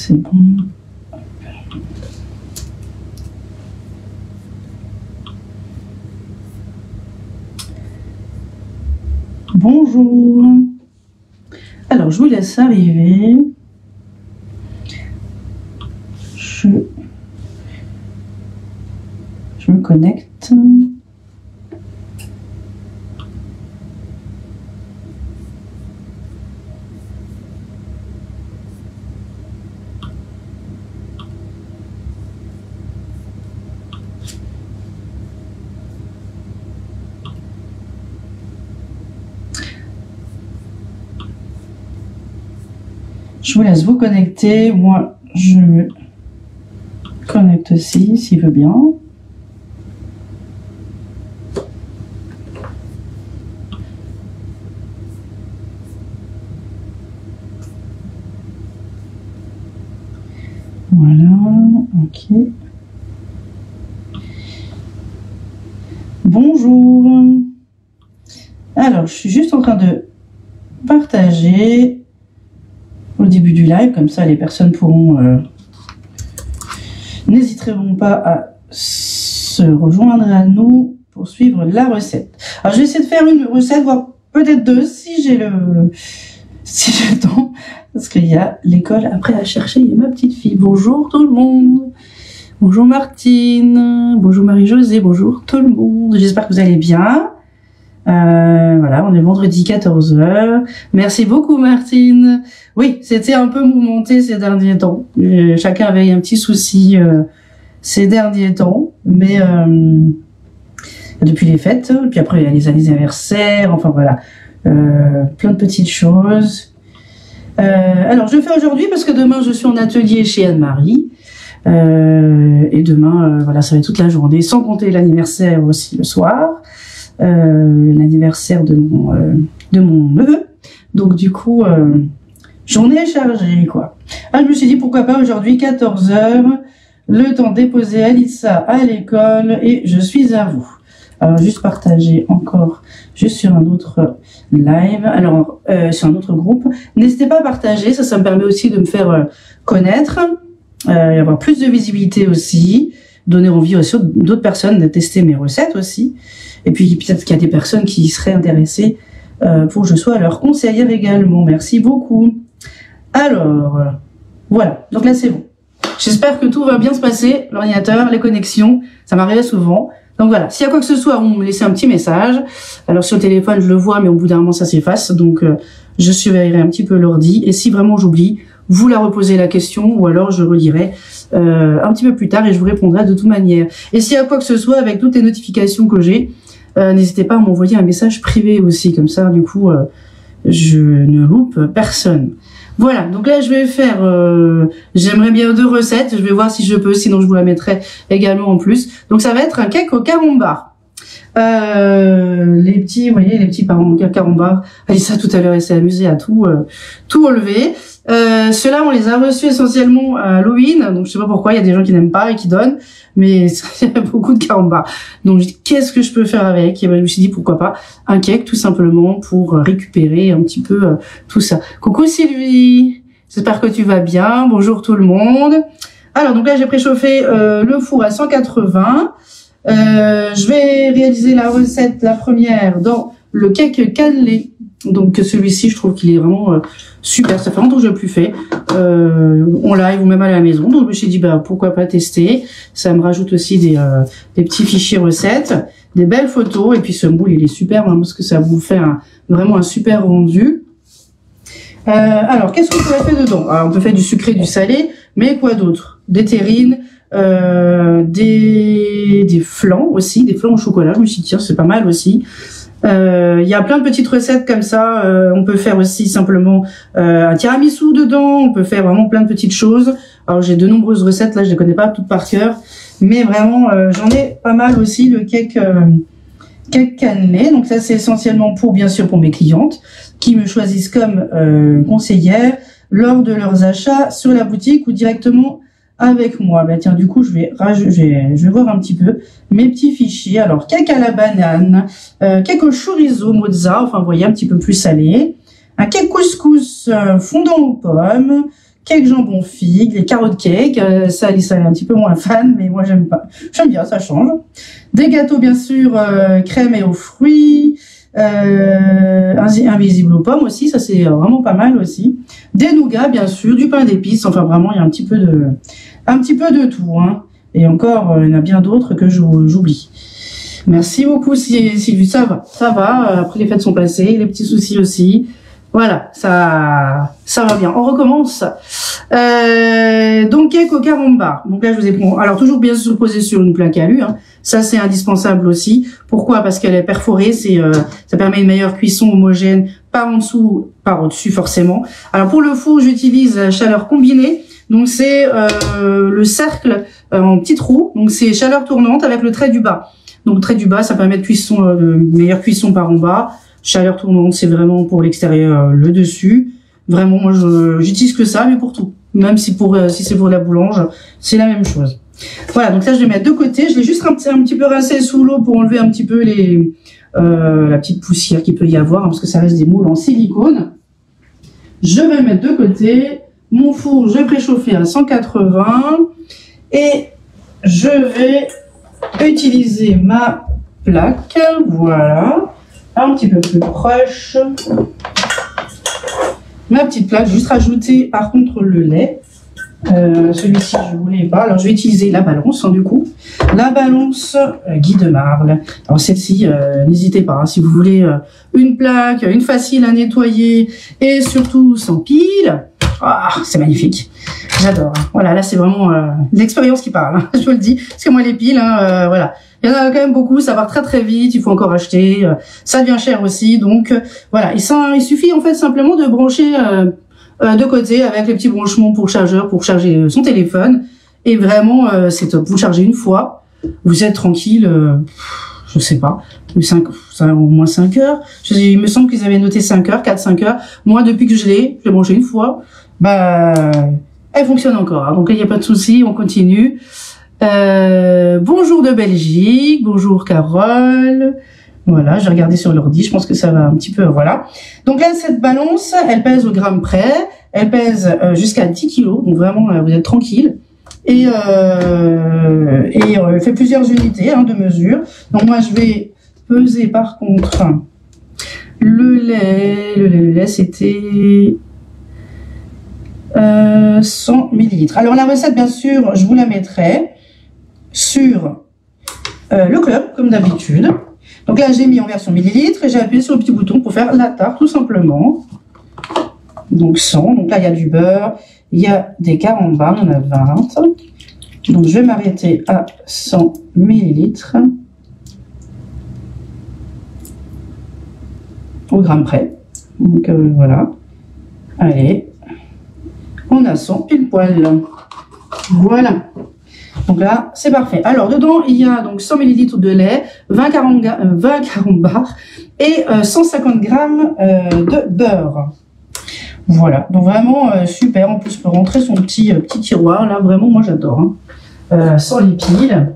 c'est bon. Bonjour. Alors, je vous laisse arriver. Je me connecte. Je vous laisse vous connecter. Moi, je me connecte aussi, s'il veut bien. Voilà, ok. Bonjour. Alors, je suis juste en train de partager au début du live, comme ça les personnes pourront n'hésiteront pas à se rejoindre à nous pour suivre la recette. Alors je vais essayer de faire une recette, voire peut-être deux si j'ai le temps, parce qu'il y a l'école après à chercher. Il y a ma petite fille. Bonjour tout le monde. Bonjour Martine. Bonjour Marie-Josée. Bonjour tout le monde. J'espère que vous allez bien. Voilà, on est vendredi 14 h. Merci beaucoup Martine. Oui, c'était un peu mouvementé ces derniers temps. Chacun avait un petit souci ces derniers temps, mais depuis les fêtes, puis après il y a les anniversaires, enfin voilà, plein de petites choses. Alors je le fais aujourd'hui parce que demain je suis en atelier chez Anne-Marie. Et demain, voilà, ça va être toute la journée, sans compter l'anniversaire aussi le soir. L'anniversaire de mon neveu. Donc du coup, journée chargée quoi. Ah, je me suis dit pourquoi pas aujourd'hui 14 h, le temps de déposer Alissa à l'école et je suis à vous. Alors juste partager encore juste sur un autre live, alors sur un autre groupe. N'hésitez pas à partager, ça me permet aussi de me faire connaître, et avoir plus de visibilité aussi, donner envie aussi d'autres personnes de tester mes recettes aussi. Et puis peut-être qu'il y a des personnes qui seraient intéressées pour que je sois leur conseillère également. Merci beaucoup. Alors, voilà. Donc là, c'est bon. J'espère que tout va bien se passer. L'ordinateur, les connexions, ça m'arrivait souvent. Donc voilà. S'il y a quoi que ce soit, vous me laissez un petit message. Alors sur le téléphone, je le vois, mais au bout d'un moment, ça s'efface. Donc je surveillerai un petit peu l'ordi. Et si vraiment j'oublie, vous la reposez la question ou alors je relirai un petit peu plus tard et je vous répondrai de toute manière. Et s'il y a quoi que ce soit avec toutes les notifications que j'ai, n'hésitez pas à m'envoyer un message privé aussi, comme ça du coup je ne loupe personne. Voilà, donc là je vais faire, j'aimerais bien 2 recettes, je vais voir si je peux, sinon je vous la mettrai également en plus. Donc ça va être un cake au carambar. Les petits, vous voyez, les petits carambars. Alissa tout à l'heure elle s'est amusée à tout enlever. Ceux-là on les a reçus essentiellement à Halloween, donc je sais pas pourquoi, il y a des gens qui n'aiment pas et qui donnent, mais il y a beaucoup de carambars. Donc je dis qu'est-ce que je peux faire avec, et ben je me suis dit pourquoi pas un cake tout simplement pour récupérer un petit peu tout ça. Coucou Sylvie, j'espère que tu vas bien, bonjour tout le monde. Alors donc là j'ai préchauffé le four à 180. Je vais réaliser la recette, la première, dans le cake cannelé. Donc celui-ci, je trouve qu'il est vraiment super. Ça fait longtemps que je l'ai plus fait en live ou même à la maison. Donc je me suis dit, bah pourquoi pas tester. Ça me rajoute aussi des petits fichiers recettes, des belles photos. Et puis ce moule, il est super hein, parce que ça vous fait vraiment un super rendu. Alors, qu'est-ce qu'on pourrait faire dedans? Alors, on peut faire du sucré, du salé, mais quoi d'autre? Des terrines, des flans aussi, des flans au chocolat. Je me suis dit, tiens, c'est pas mal aussi. Il y a plein de petites recettes comme ça. On peut faire aussi simplement un tiramisu dedans. On peut faire vraiment plein de petites choses. Alors, j'ai de nombreuses recettes. Là, je les connais pas toutes par cœur. Mais vraiment, j'en ai pas mal aussi. Le cake cannelé. Donc ça, c'est essentiellement bien sûr pour mes clientes qui me choisissent comme conseillère lors de leurs achats sur la boutique ou directement avec moi. Bah tiens, du coup, je vais voir un petit peu mes petits fichiers. Alors, cake à la banane, cake au chorizo mozza, enfin, vous voyez, un petit peu plus salé. Un cake couscous fondant aux pommes, cake jambon figue, les carottes cake, ça Lisa est un petit peu moins fan, mais moi j'aime pas, j'aime bien, ça change. Des gâteaux bien sûr, crème et aux fruits, invisible aux pommes aussi, ça c'est vraiment pas mal aussi. Des nougats bien sûr, du pain d'épices, enfin vraiment il y a un petit peu de tout, hein. Et encore, il y en a bien d'autres que j'oublie. Merci beaucoup Sylvie, ça va, après les fêtes sont passées, les petits soucis aussi. Voilà, ça va bien. On recommence. Donc, cake au carambar. Donc là, je vous ai pris. Alors, toujours bien sûr posé sur une plaque alu. Hein. Ça, c'est indispensable aussi. Pourquoi? Parce qu'elle est perforée. Ça permet une meilleure cuisson homogène, pas en dessous, pas au-dessus forcément. Alors, pour le four, j'utilise chaleur combinée. Donc, c'est le cercle en petite roue. Donc, c'est chaleur tournante avec le trait du bas. Donc, trait du bas, ça permet de meilleure cuisson par en bas. Chaleur tournante, c'est vraiment pour l'extérieur, le dessus. Vraiment, moi, j'utilise que ça, mais pour tout. Même si c'est pour la boulange, c'est la même chose. Voilà, donc là, je vais mettre de côté. Je l'ai juste un petit peu rincé sous l'eau pour enlever un petit peu la petite poussière qu'il peut y avoir, hein, parce que ça reste des moules en silicone. Je vais le mettre de côté. Mon four, je vais préchauffer à 180. Et je vais utiliser ma plaque. Voilà. Un petit peu plus proche. Ma petite plaque, juste rajouter par contre le lait. Celui-ci, je ne voulais pas. Alors, je vais utiliser la balance, hein, du coup. La balance Guy de Marle. Alors, celle-ci, n'hésitez pas. Hein, si vous voulez une plaque, une facile à nettoyer et surtout sans pile. Ah, c'est magnifique. J'adore. Hein. Voilà, là, c'est vraiment l'expérience qui parle. Hein, je vous le dis. Parce que moi, les piles, hein, voilà. Il y en a quand même beaucoup, ça va très très vite, il faut encore acheter, ça devient cher aussi, donc voilà. Il suffit en fait simplement de brancher de côté avec les petits branchements pour chargeur, pour charger son téléphone, et vraiment c'est top. Vous chargez une fois, vous êtes tranquille, je sais pas, ça au moins 5 heures. Il me semble qu'ils avaient noté 5 heures, 4-5 heures. Moi, depuis que je l'ai branché une fois, bah elle fonctionne encore, hein, donc il n'y a pas de souci, on continue. Bonjour de Belgique, bonjour Carole. Voilà, j'ai regardé sur l'ordi, je pense que ça va un petit peu, voilà. Donc là, cette balance, elle pèse au gramme près, elle pèse jusqu'à 10 kilos, donc vraiment, vous êtes tranquille. Et elle fait plusieurs unités hein, de mesure. Donc moi, je vais peser par contre le lait, c'était 100 millilitres. Alors la recette, bien sûr, je vous la mettrai sur le club, comme d'habitude. Donc là, j'ai mis en version millilitres et j'ai appuyé sur le petit bouton pour faire la tarte, tout simplement. Donc 100. Donc là, il y a du beurre, il y a des carambars, on en a 20. Donc je vais m'arrêter à 100 millilitres au gramme près. Donc voilà. Allez, on a 100 pile poil. Voilà. Donc là, c'est parfait. Alors, dedans, il y a donc 100 ml de lait, 20 carambars et 150 g de beurre. Voilà. Donc vraiment super. En plus, pour rentrer son petit tiroir, là, vraiment, moi, j'adore. Hein. Sans les piles.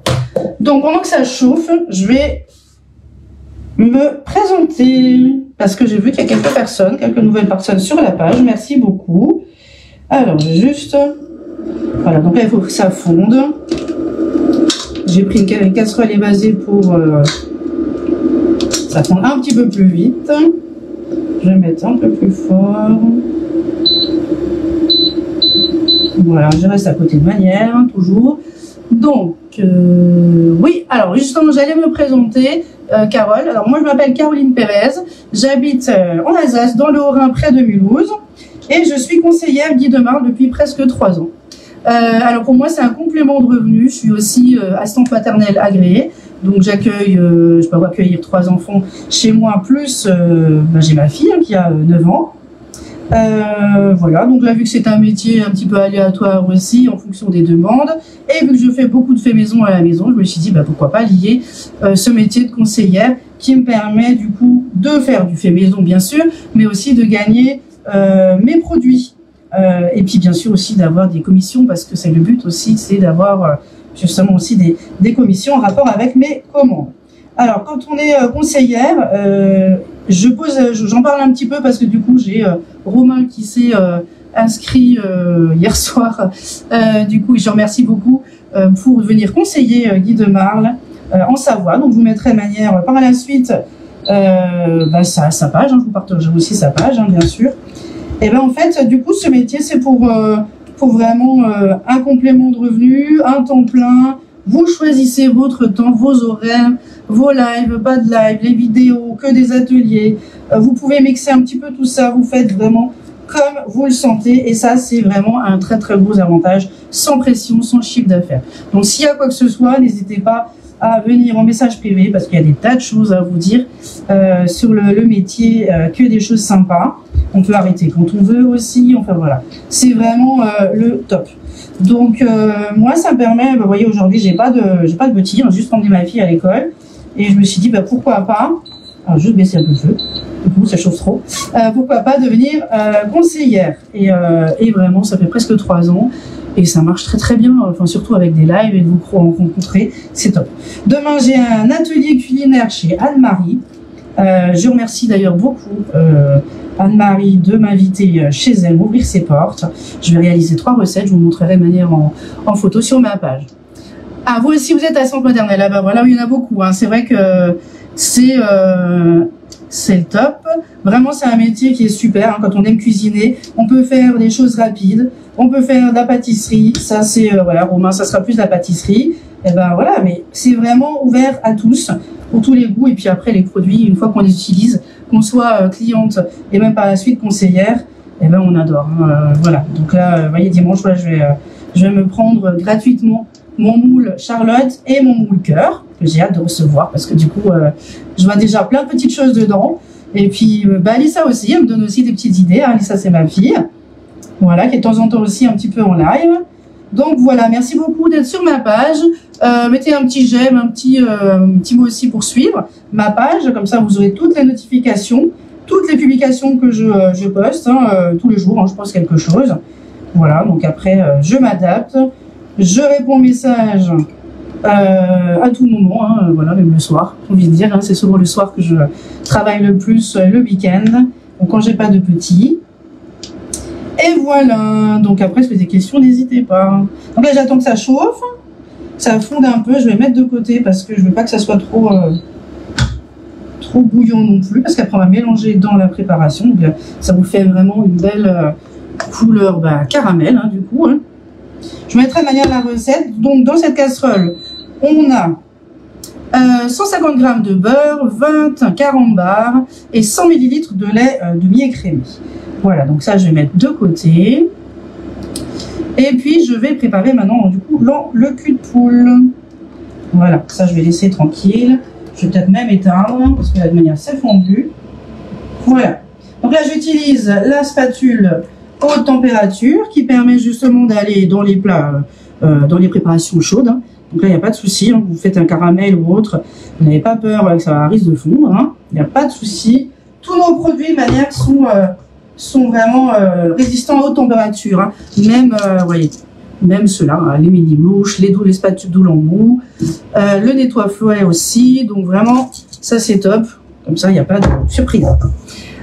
Donc, pendant que ça chauffe, je vais me présenter. Parce que j'ai vu qu'il y a quelques nouvelles personnes sur la page. Merci beaucoup. Alors, juste... Voilà, donc là, il faut que ça fonde. J'ai pris une casserole évasée pour ça fonde un petit peu plus vite. Je vais mettre un peu plus fort. Voilà, je reste à côté de manière, hein, toujours. Donc, oui, alors justement, j'allais me présenter, Carole. Alors, moi, je m'appelle Caroline Pérez. J'habite en Alsace, dans le Haut-Rhin, près de Mulhouse. Et je suis conseillère Guy de Marle depuis presque 3 ans. Alors pour moi c'est un complément de revenu. Je suis aussi assistante maternelle agréée, donc j'accueille, je peux accueillir 3 enfants chez moi, plus j'ai ma fille hein, qui a 9 ans. Voilà, donc là vu que c'est un métier un petit peu aléatoire aussi en fonction des demandes, et vu que je fais beaucoup de faits maison à la maison, je me suis dit bah, pourquoi pas lier ce métier de conseillère qui me permet du coup de faire du fait maison bien sûr, mais aussi de gagner mes produits. Et puis bien sûr aussi d'avoir des commissions, parce que c'est le but aussi, c'est d'avoir justement aussi des commissions en rapport avec mes commandes. Alors quand on est conseillère, j'en parle un petit peu parce que du coup j'ai Romain qui s'est inscrits hier soir. Du coup, je remercie beaucoup pour venir conseiller Guy de Marle en Savoie. Donc, je vous mettrai de manière par la suite sa page. Je vous partagerai aussi sa page, bien sûr. Et en fait, du coup, ce métier, c'est pour vraiment un complément de revenu, un temps plein. Vous choisissez votre temps, vos horaires, vos lives, pas de live, les vidéos, que des ateliers. Vous pouvez mixer un petit peu tout ça. Vous faites vraiment comme vous le sentez. Et ça, c'est vraiment un très, très beau avantage, sans pression, sans chiffre d'affaires. Donc, s'il y a quoi que ce soit, n'hésitez pas à venir en message privé parce qu'il y a des tas de choses à vous dire sur le métier, que des choses sympas. On peut arrêter quand on veut aussi. Enfin, voilà. C'est vraiment le top. Donc, moi, ça me permet, vous voyez, aujourd'hui, j'ai pas de petit, j'ai juste emmené ma fille à l'école. Et je me suis dit, pourquoi pas, alors juste baisser un peu le feu, du coup, ça chauffe trop, pourquoi pas devenir conseillère. Et vraiment, ça fait presque 3 ans. Et ça marche très très bien, enfin surtout avec des lives et de vous rencontrer, c'est top. Demain, j'ai un atelier culinaire chez Anne-Marie. Je remercie d'ailleurs beaucoup Anne-Marie de m'inviter chez elle, m'ouvrir ses portes. Je vais réaliser 3 recettes, je vous montrerai de manière en photo sur ma page. Ah, vous aussi, vous êtes à centre maternelle. Ah voilà, il y en a beaucoup. C'est vrai que c'est le top. Vraiment, c'est un métier qui est super. Quand on aime cuisiner, on peut faire des choses rapides. On peut faire de la pâtisserie. Ça, c'est, voilà, Romain, ça sera plus de la pâtisserie. Et voilà, mais c'est vraiment ouvert à tous, pour tous les goûts. Et puis après, les produits, une fois qu'on les utilise, qu'on soit cliente et même par la suite conseillère, on adore. Voilà. Donc là, vous voyez, dimanche, je vais me prendre gratuitement mon moule Charlotte et mon moule cœur, que j'ai hâte de recevoir, parce que du coup, je vois déjà plein de petites choses dedans. Et puis, Alissa aussi, elle me donne aussi des petites idées. Alissa, c'est ma fille. Voilà, qui est de temps en temps aussi un petit peu en live. Donc voilà, merci beaucoup d'être sur ma page. Mettez un petit j'aime, un petit mot aussi pour suivre ma page. Comme ça, vous aurez toutes les notifications, toutes les publications que je poste tous les jours. Je poste quelque chose. Voilà, donc après, je m'adapte. Je réponds aux messages à tout moment. Voilà, même le soir, j'ai envie de dire. C'est souvent le soir que je travaille le plus, le week-end. Donc quand j'ai pas de petits. Et voilà, donc après, si vous avez des questions, n'hésitez pas. Donc là, j'attends que ça chauffe, ça fonde un peu, je vais mettre de côté parce que je veux pas que ça soit trop bouillant non plus, parce qu'après, on va mélanger dans la préparation. Donc, ça vous fait vraiment une belle couleur caramel, du coup. Je mettrai de manière la recette. Donc, dans cette casserole, on a 150 g de beurre, 20 carambars et 100 ml de lait demi-écrémé. Voilà, donc ça, je vais mettre de côté. Et puis, je vais préparer maintenant, du coup, le cul de poule. Voilà, ça, je vais laisser tranquille. Je vais peut-être même éteindre, parce que de manière, c'est fondu. Voilà. Donc là, j'utilise la spatule haute température, qui permet justement d'aller dans les plats, dans les préparations chaudes. Donc là, il n'y a pas de souci. Vous faites un caramel ou autre, vous n'avez pas peur que ça risque de fondre. Il n'y a pas de souci. Tous nos produits, de manière, sont vraiment résistants à haute température. Même, voyez, même ceux-là, les mini-mouches, les spatules doules en mou, le nettoie-fouet aussi. Donc vraiment, ça c'est top. Comme ça, il n'y a pas de surprise.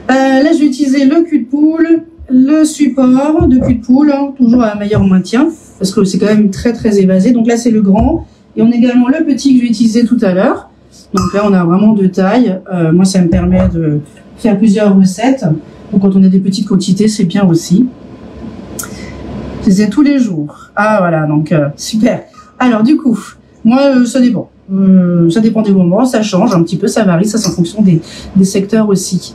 Là, je vais utiliser le cul de poule, le support de cul de poule, toujours à un meilleur maintien, parce que c'est quand même très très évasé. Donc là, c'est le grand. Et on a également le petit que je vais utiliser tout à l'heure. Donc là, on a vraiment 2 tailles. Moi, ça me permet de faire plusieurs recettes. Donc quand on a des petites quantités, c'est bien aussi. Je les ai tous les jours. Ah voilà, donc super. Alors du coup, moi ça dépend. Ça dépend des moments, ça change un petit peu, ça varie, ça c'est en fonction des secteurs aussi.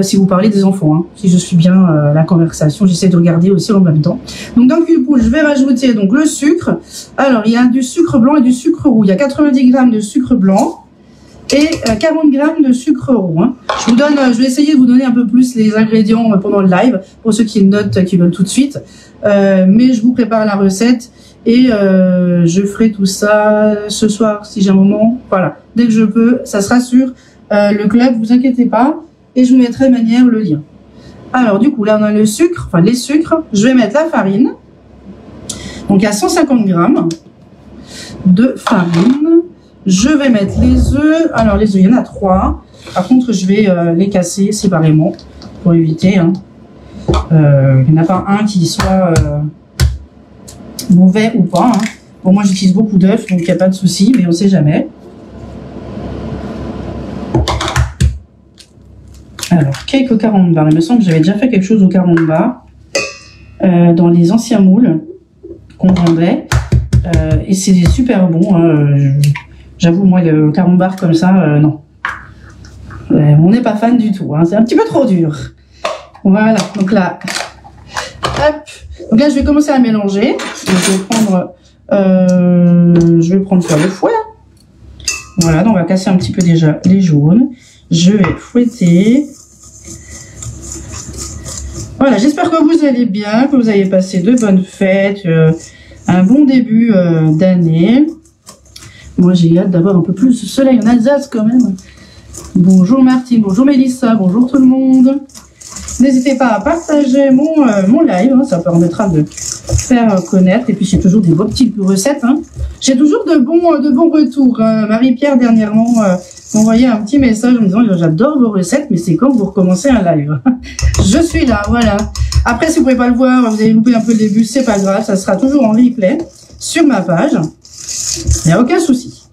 Si vous parlez des enfants, si je suis bien la conversation, j'essaie de regarder aussi en même temps. Donc dans le cul de poule, je vais rajouter donc le sucre. Alors il y a du sucre blanc et du sucre roux. Il y a 90 g de sucre blanc et 40 g de sucre roux. Je vais essayer de vous donner un peu plus les ingrédients pendant le live, pour ceux qui notent, qui veulent tout de suite. Mais je vous prépare la recette et je ferai tout ça ce soir si j'ai un moment. Voilà, dès que je peux, ça sera sur le club, vous inquiétez pas. Et je vous mettrai de manière le lien. Alors du coup, là on a le sucre, enfin les sucres. Je vais mettre la farine. Donc il y a 150 g de farine. Je vais mettre les œufs. Alors les œufs, il y en a 3. Par contre, je vais les casser séparément pour éviter. Il n'y en a pas un qui soit mauvais ou pas. Hein. Bon, moi j'utilise beaucoup d'œufs, donc il n'y a pas de souci, mais on ne sait jamais. Alors, cake au carambar. Il me semble que j'avais déjà fait quelque chose au carambar dans les anciens moules qu'on vendait. Et c'est super bon. Hein. J'avoue, moi, le carambar comme ça, non. On n'est pas fan du tout. Hein. C'est un petit peu trop dur. Voilà. Donc là, hop. Donc là, je vais commencer à mélanger. Je vais prendre le fouet. Voilà. Donc on va casser un petit peu déjà les jaunes. Je vais fouetter. Voilà, j'espère que vous allez bien, que vous avez passé de bonnes fêtes, un bon début d'année. Moi, j'ai hâte d'avoir un peu plus de soleil en Alsace quand même. Bonjour Martine, bonjour Mélissa, bonjour tout le monde. N'hésitez pas à partager mon live, hein, ça permettra de faire connaître. Et puis, j'ai toujours des beaux petites recettes. Hein. J'ai toujours de bons retours. Marie-Pierre, dernièrement, m'envoyait un petit message en me disant « J'adore vos recettes, mais c'est quand vous recommencez un live ?» Je suis là, voilà. Après, si vous ne pouvez pas le voir, vous avez loupé un peu le début, c'est pas grave. Ça sera toujours en replay sur ma page. Il n'y a aucun souci.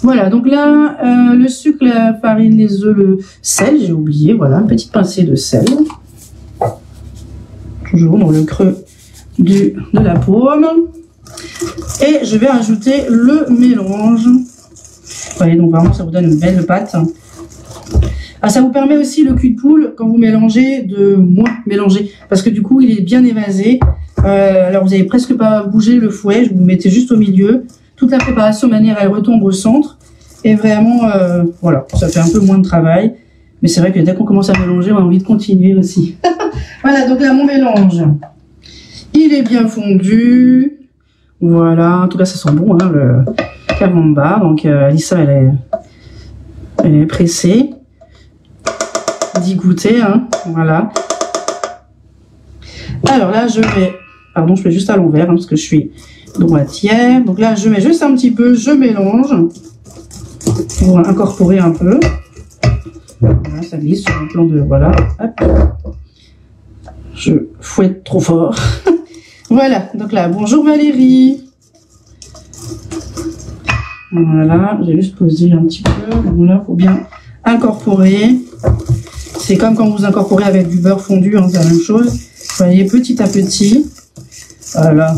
Voilà, donc là, le sucre, la farine, les œufs, le sel, j'ai oublié. Voilà, une petite pincée de sel. Toujours dans le creux de la paume. Et je vais ajouter le mélange. Vous voyez, donc vraiment, ça vous donne une belle pâte. Ah, ça vous permet aussi, le cul de poule, quand vous mélangez, de moins mélanger. Parce que du coup, il est bien évasé. Alors, vous n'avez presque pas bougé le fouet. Je vous mettez juste au milieu. Toute la préparation, de manière, elle retombe au centre. Et vraiment, voilà, ça fait un peu moins de travail. Mais c'est vrai que dès qu'on commence à mélanger, on a envie de continuer aussi. Voilà, donc là, mon mélange, il est bien fondu. Voilà, en tout cas, ça sent bon, hein, le carambar. Donc, Alissa, elle est pressée d'y goûter. Hein, voilà. Alors là, je vais... Pardon, je fais juste à l'envers, hein, parce que je suis droitière. Donc là, je mets juste un petit peu, je mélange pour incorporer un peu. Voilà, ça glisse sur un plan de... Voilà, hop. Je fouette trop fort. Voilà, donc là, bonjour Valérie. Voilà, j'ai juste posé un petit peu. Donc là, il faut bien incorporer. C'est comme quand vous incorporez avec du beurre fondu, hein, c'est la même chose. Vous voyez, petit à petit. Voilà.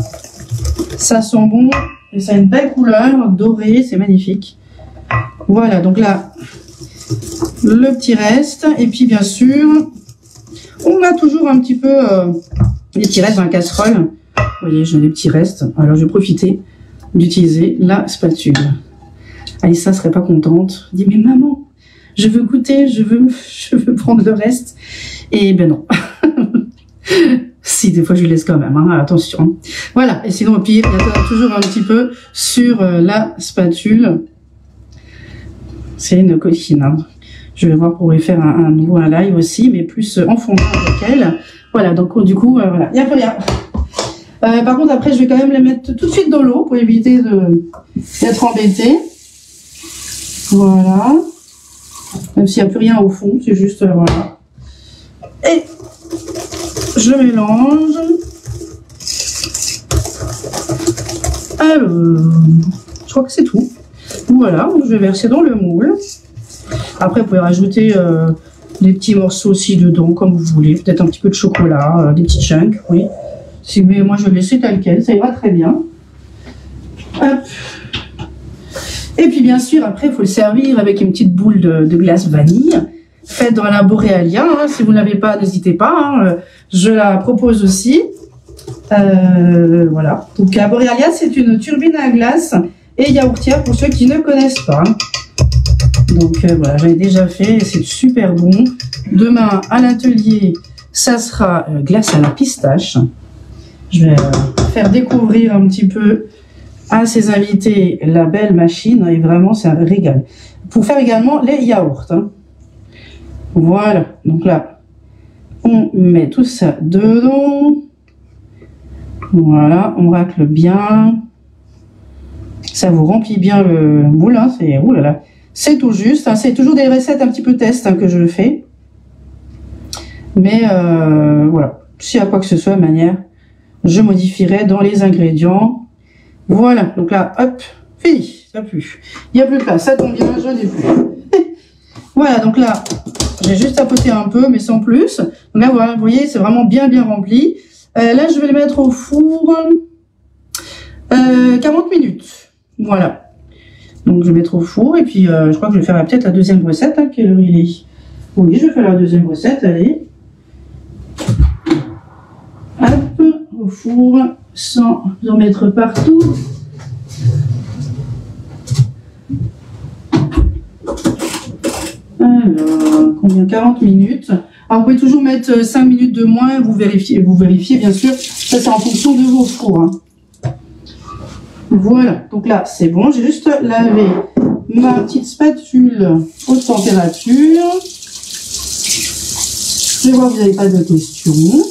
Ça sent bon et ça a une belle couleur dorée, c'est magnifique. Voilà, donc là, le petit reste. Et puis, bien sûr, on a toujours un petit peu les petits restes dans la casserole. Vous voyez, j'ai des petits restes. Alors, je vais profiter d'utiliser la spatule. Alissa serait pas contente. Elle dit, mais maman, je veux goûter, je veux prendre le reste. Et ben non. Si, des fois, je lui laisse quand même, hein, attention. Voilà, et sinon, puis, il y a toujours un petit peu sur la spatule. C'est une coquine. Hein. Je vais voir pour y faire un nouveau live aussi, mais plus en fondant avec elle. Voilà, donc du coup, voilà, il y a rien. Par contre, après, je vais quand même les mettre tout de suite dans l'eau pour éviter d'être embêtée. Voilà. Même s'il n'y a plus rien au fond, c'est juste, voilà. Et je mélange. Alors, je crois que c'est tout. Voilà, je vais verser dans le moule. Après, vous pouvez rajouter des petits morceaux aussi dedans, comme vous voulez. Peut-être un petit peu de chocolat, des petits chunks, oui. Mais moi, je vais le laisser tel quel, ça ira très bien. Hop. Et puis, bien sûr, après, il faut le servir avec une petite boule de glace vanille. Faite dans la Borealia. Hein. Si vous ne l'avez pas, n'hésitez pas. Hein. Je la propose aussi. Voilà. Donc, la Borealia, c'est une turbine à glace et yaourtière pour ceux qui ne connaissent pas. Donc voilà, j'avais déjà fait, c'est super bon. Demain à l'atelier, ça sera glace à la pistache. Je vais faire découvrir un petit peu à ses invités la belle machine et vraiment c'est un régal. Pour faire également les yaourts. Hein. Voilà, donc là, on met tout ça dedans. Voilà, on racle bien. Ça vous remplit bien le moule, hein, c'est oulala. C'est tout juste, hein, c'est toujours des recettes un petit peu test hein, que je fais. Mais voilà, s'il y a quoi que ce soit de manière, je modifierai dans les ingrédients. Voilà, donc là, hop, fini, ça pue. Il n'y a plus de place, ça tombe bien, je n'ai plus. Voilà, donc là, j'ai juste tapoté un peu, mais sans plus. Donc là, voilà, vous voyez, c'est vraiment bien rempli. Là, je vais le mettre au four 40 minutes. Voilà. Donc, je vais mettre au four, et puis je crois que je vais faire peut-être la deuxième recette. Hein, quelle heure il est? Oui, je vais faire la deuxième recette, allez. Hop, au four, sans en mettre partout. Alors, combien? 40 minutes. Alors, vous pouvez toujours mettre 5 minutes de moins, vous vérifiez bien sûr. Ça, c'est en fonction de vos fours. Hein. Voilà, donc là, c'est bon. J'ai juste lavé ma petite spatule haute température. Je vais voir que vous n'avez pas de questions.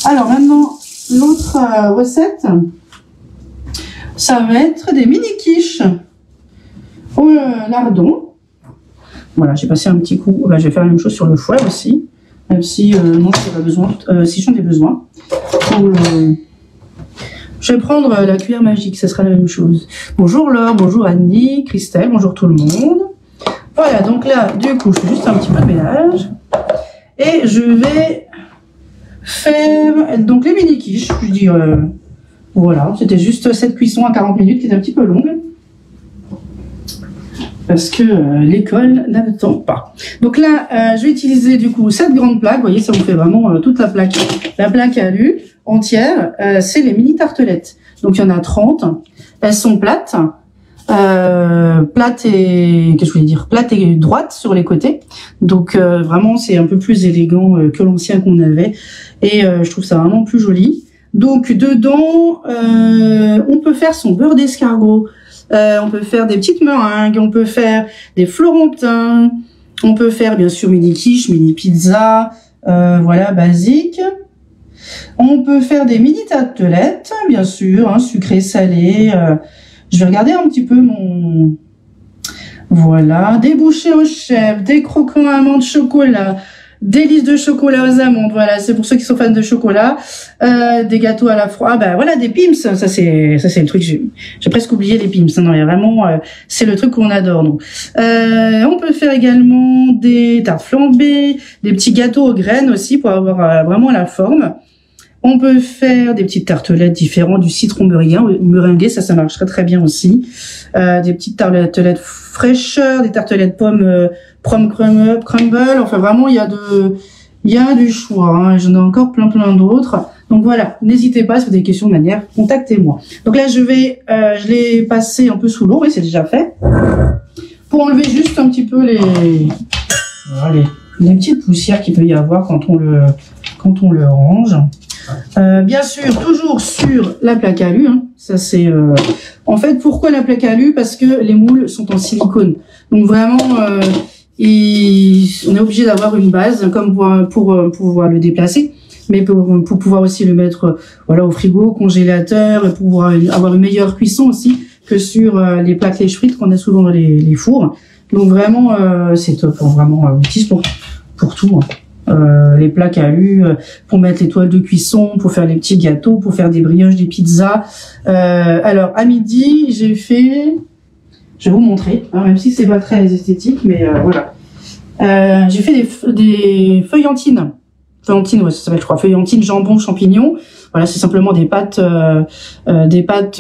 Alors, maintenant, l'autre recette, ça va être des mini quiches au lardon. Voilà, j'ai passé un petit coup. Bah, je vais faire la même chose sur le foie aussi, même si non, je n'ai pas besoin. Si j'en ai besoin. Je vais prendre la cuillère magique, ça sera la même chose. Bonjour Laure, bonjour Annie, Christelle, bonjour tout le monde. Voilà, donc là, du coup, je fais juste un petit peu de ménage. Et je vais faire donc les mini quiches. Je dis, voilà, c'était juste cette cuisson à 40 minutes qui est un petit peu longue. Parce que l'école n'attend pas. Donc là, je vais utiliser du coup cette grande plaque. Vous voyez, ça vous fait vraiment toute la plaque. La plaque alu entière, c'est les mini tartelettes. Donc il y en a 30. Elles sont plates. Plates et qu'est-ce que je voulais dire, plates et droites sur les côtés. Donc vraiment, c'est un peu plus élégant que l'ancien qu'on avait. Et je trouve ça vraiment plus joli. Donc dedans, on peut faire son beurre d'escargot. On peut faire des petites meringues, on peut faire des florentins, on peut faire bien sûr mini quiche, mini pizza, voilà, basique. On peut faire des mini tartelettes, bien sûr, hein, sucré, salé. Je vais regarder un petit peu mon... Voilà, des bouchées au chèvre, des croquants à amandes chocolat, des lisses de chocolat aux amandes, voilà, c'est pour ceux qui sont fans de chocolat, des gâteaux à la froid, bah voilà, des pims, ça c'est le truc, j'ai presque oublié les pims, non, il y a vraiment, c'est le truc qu'on adore, donc. On peut faire également des tartes flambées, des petits gâteaux aux graines aussi, pour avoir vraiment la forme. On peut faire des petites tartelettes différentes, du citron meringué, ça marche très très bien aussi. Des petites tartelettes fraîcheur, des tartelettes pommes crumble, enfin vraiment il y a du choix, hein. J'en ai encore plein d'autres. Donc voilà, n'hésitez pas si vous avez des questions de manière, contactez-moi. Donc là je l'ai passé un peu sous l'eau, oui c'est déjà fait. Pour enlever juste un petit peu les petites poussières qu'il peut y avoir quand on le range. Bien sûr, toujours sur la plaque alu, hein. Ça c'est en fait pourquoi la plaque alu? Parce que les moules sont en silicone. Donc vraiment on est obligé d'avoir une base comme pour pouvoir le déplacer, mais pour pouvoir aussi le mettre voilà au frigo, au congélateur, et pour pouvoir avoir une meilleure cuisson aussi que sur les plaques lèche frites qu'on a souvent dans les fours. Donc vraiment c'est top, hein, vraiment outil pour tout. Hein. Les plaques alu pour mettre les toiles de cuisson, pour faire les petits gâteaux, pour faire des brioches, des pizzas. Alors à midi j'ai fait, je vais vous montrer, hein, même si c'est pas très esthétique, mais voilà. J'ai fait des feuillantines. Feuillantines, ouais, ça s'appelle, je crois, feuillantines, jambon, champignons. Voilà, c'est simplement des pâtes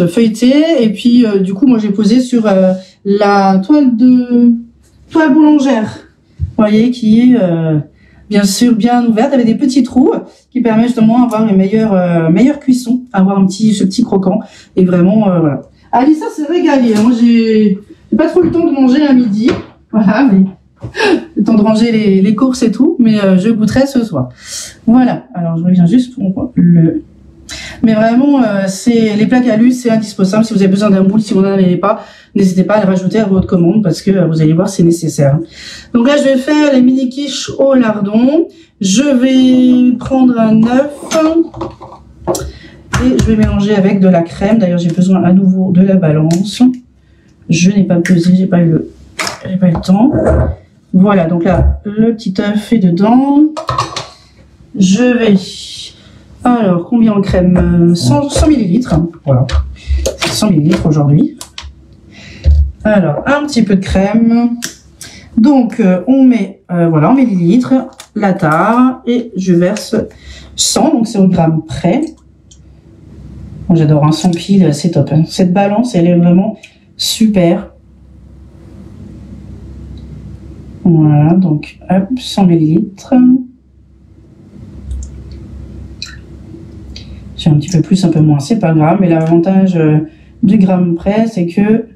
feuilletées. Et puis du coup, moi j'ai posé sur la toile boulangère. Vous voyez, qui est bien sûr bien ouverte avec des petits trous qui permettent justement d'avoir une meilleure cuisson, avoir ce petit croquant. Et vraiment, voilà. Alissa s'est régalée. Moi, j'ai pas trop le temps de manger à midi. Voilà, mais le temps de ranger les courses et tout. Mais je goûterai ce soir. Voilà. Alors, je reviens juste pour le... Mais vraiment, les plaques alu, c'est indispensable. Si vous avez besoin d'un moule, si vous n'en avez pas, n'hésitez pas à le rajouter à votre commande parce que vous allez voir, c'est nécessaire. Donc là, je vais faire les mini quiches au lardon. Je vais prendre un œuf et je vais mélanger avec de la crème. D'ailleurs, j'ai besoin à nouveau de la balance. Je n'ai pas pesé, j'ai pas eu le temps. Voilà, donc là, le petit œuf est dedans. Je vais Alors, combien en crème? 100 millilitres. Voilà. 100 millilitres aujourd'hui. Alors, un petit peu de crème. Donc, on met, voilà, en millilitres, la tare. Et je verse 100, donc c'est au gramme près. J'adore, un 100 piles, c'est top. Hein. Cette balance, elle est vraiment super. Voilà, donc, hop, 100 millilitres. J'ai un petit peu plus, un peu moins, c'est pas grave. Mais l'avantage du gramme près, c'est que...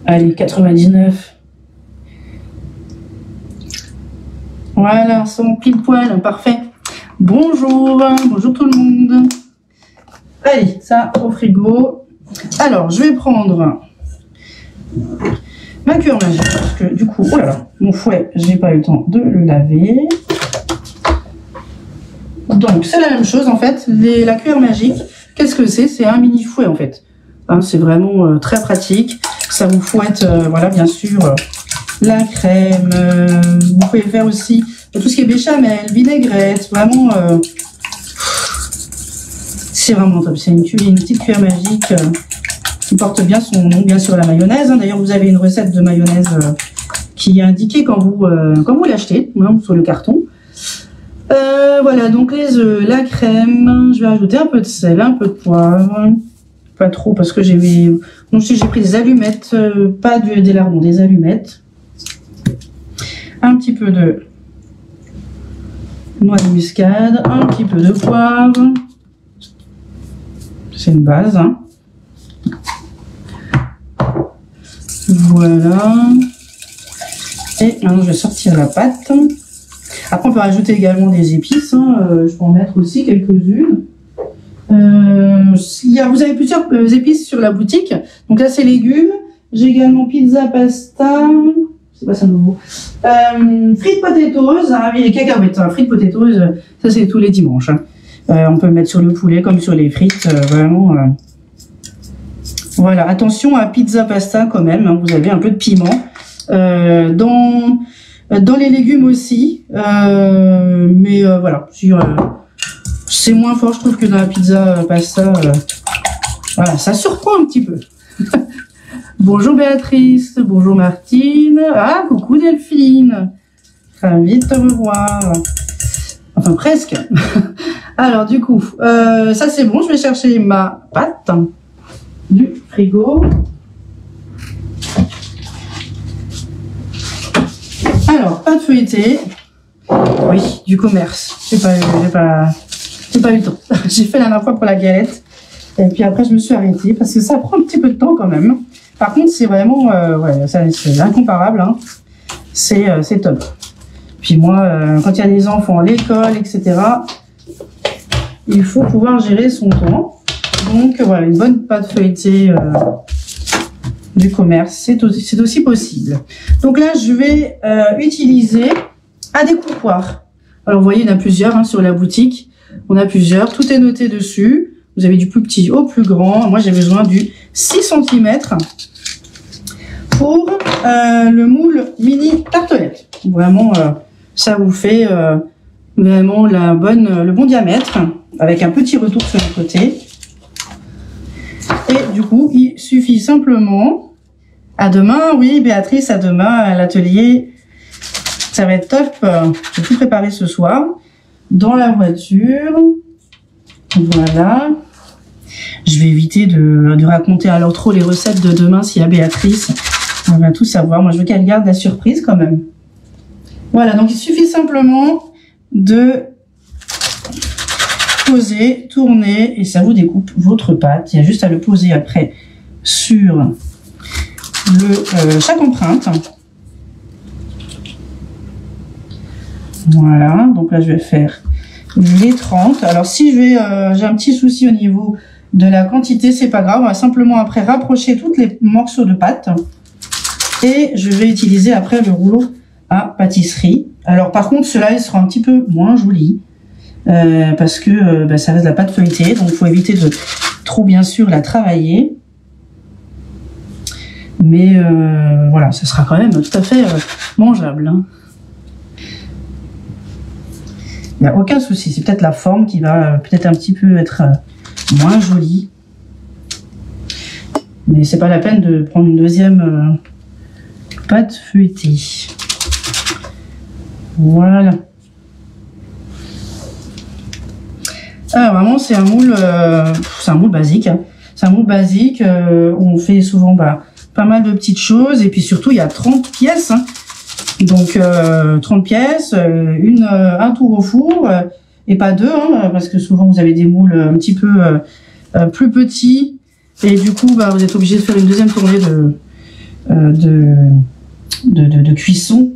Allez, 99. Voilà, 100 pile poil, parfait. Bonjour, bonjour tout le monde. Allez, ça au frigo. Alors, je vais prendre ma cure magique parce que du coup, oh là là, mon fouet, j'ai pas eu le temps de le laver. Donc, c'est la même chose en fait. La cuillère magique, qu'est-ce que c'est? C'est un mini fouet en fait. Hein, c'est vraiment très pratique. Ça vous fouette, voilà, bien sûr, la crème. Vous pouvez faire aussi tout ce qui est béchamel, vinaigrette. Vraiment, c'est vraiment top. C'est une petite cuillère magique qui porte bien son nom, bien sûr, la mayonnaise. Hein. D'ailleurs, vous avez une recette de mayonnaise qui est indiquée quand vous l'achetez, hein, sur le carton. Voilà, donc les œufs, la crème, je vais ajouter un peu de sel, un peu de poivre, pas trop parce que j'ai mis... Donc j'ai pris des allumettes, pas des lardons, des allumettes. Un petit peu de noix de muscade, un petit peu de poivre. C'est une base, hein. Voilà. Et maintenant je vais sortir la pâte. Après, on peut rajouter également des épices. Hein. Je peux en mettre aussi quelques-unes. Vous avez plusieurs épices sur la boutique. Donc là, c'est légumes. J'ai également pizza, pasta. C'est pas ça nouveau. Frites potatoes. Ah oui, les cacahuètes. Hein. Frites potatoes, ça c'est tous les dimanches. Hein. On peut le mettre sur le poulet comme sur les frites. Vraiment. Voilà. Attention à pizza, pasta quand même. Hein. Vous avez un peu de piment. Dans les légumes aussi, mais voilà, c'est moins fort je trouve que dans la pizza pasta, voilà, ça surprend un petit peu. Bonjour Béatrice, bonjour Martine, ah coucou Delphine, ravie de te revoir, enfin presque. Alors du coup, ça c'est bon, je vais chercher ma pâte du frigo. Alors, pâte feuilletée, oui, du commerce. J'ai pas eu le temps. J'ai fait la dernière fois pour la galette. Et puis après, je me suis arrêtée parce que ça prend un petit peu de temps quand même. Par contre, c'est vraiment, ouais, c'est incomparable. Hein. C'est top. Puis moi, quand il y a des enfants, l'école, etc., il faut pouvoir gérer son temps. Donc voilà, une bonne pâte feuilletée du commerce, c'est aussi possible. Donc là, je vais utiliser un découpoir. Alors, vous voyez, il y en a plusieurs hein, sur la boutique. On a plusieurs. Tout est noté dessus. Vous avez du plus petit au plus grand. Moi, j'ai besoin du 6 cm pour le moule mini tartelette. Vraiment, ça vous fait vraiment le bon diamètre avec un petit retour sur le côté. Et du coup, il suffit simplement, à demain, oui Béatrice, à demain à l'atelier, ça va être top, je vais tout préparer ce soir, dans la voiture, voilà, je vais éviter de raconter alors trop les recettes de demain s'il y a Béatrice, on va tout savoir, moi je veux qu'elle garde la surprise quand même. Voilà, donc il suffit simplement de poser, tourner et ça vous découpe votre pâte. Il y a juste à le poser après sur chaque empreinte. Voilà, donc là je vais faire les 30. Alors si j'ai un petit souci au niveau de la quantité, c'est pas grave, on va simplement après rapprocher tous les morceaux de pâte et je vais utiliser après le rouleau à pâtisserie. Alors par contre ceux-là ils seront un petit peu moins jolis. Parce que ça reste de la pâte feuilletée, donc il faut éviter de trop bien sûr la travailler. Mais voilà, ça sera quand même tout à fait mangeable. Hein. Il n'y a aucun souci. C'est peut-être la forme qui va peut-être un petit peu être moins jolie. Mais c'est pas la peine de prendre une deuxième pâte feuilletée. Voilà. Ah, vraiment, c'est un moule basique. Hein. C'est un moule basique où on fait souvent pas mal de petites choses. Et puis surtout, il y a 30 pièces. Hein. Donc, 30 pièces, un tour au four et pas deux. Hein, parce que souvent, vous avez des moules un petit peu plus petits. Et du coup, vous êtes obligé de faire une deuxième tournée de cuisson.